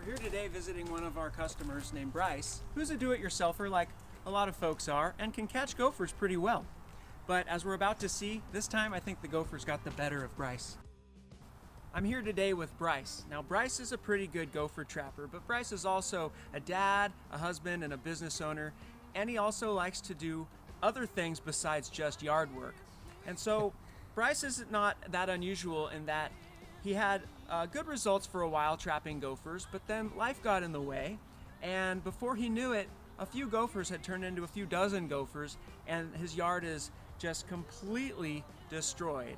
We're here today visiting one of our customers named Bryce, who's a do-it-yourselfer like a lot of folks are and can catch gophers pretty well. But as we're about to see, this time I think the gophers got the better of Bryce. I'm here today with Bryce. Now Bryce is a pretty good gopher trapper, but Bryce is also a dad, a husband, and a business owner, and he also likes to do other things besides just yard work. And so Bryce is not that unusual in that he had good results for a while trapping gophers, but then life got in the way, and before he knew it, a few gophers had turned into a few dozen gophers, and his yard is just completely destroyed.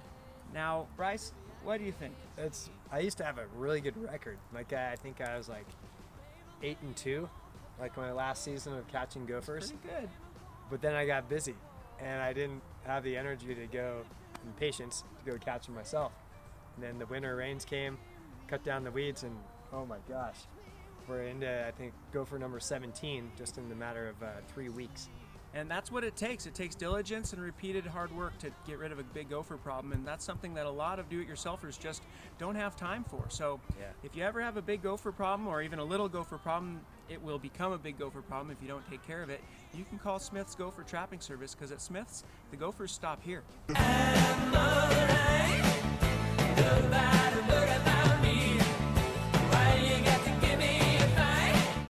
Now, Bryce, what do you think? I used to have a really good record. I think I was like 8-2, like my last season of catching gophers. Pretty good. But then I got busy, and I didn't have the energy to go and patience to go catch them myself. And then the winter rains came, cut down the weeds, and oh my gosh, we're into, I think, gopher number 17 just in the matter of 3 weeks. And that's what it takes. It takes diligence and repeated hard work to get rid of a big gopher problem, and that's something that a lot of do-it-yourselfers just don't have time for. So if you ever have a big gopher problem or even a little gopher problem, it will become a big gopher problem if you don't take care of it. You can call Smith's Gopher Trapping Service, because at Smith's, the gophers stop here. And the rain, the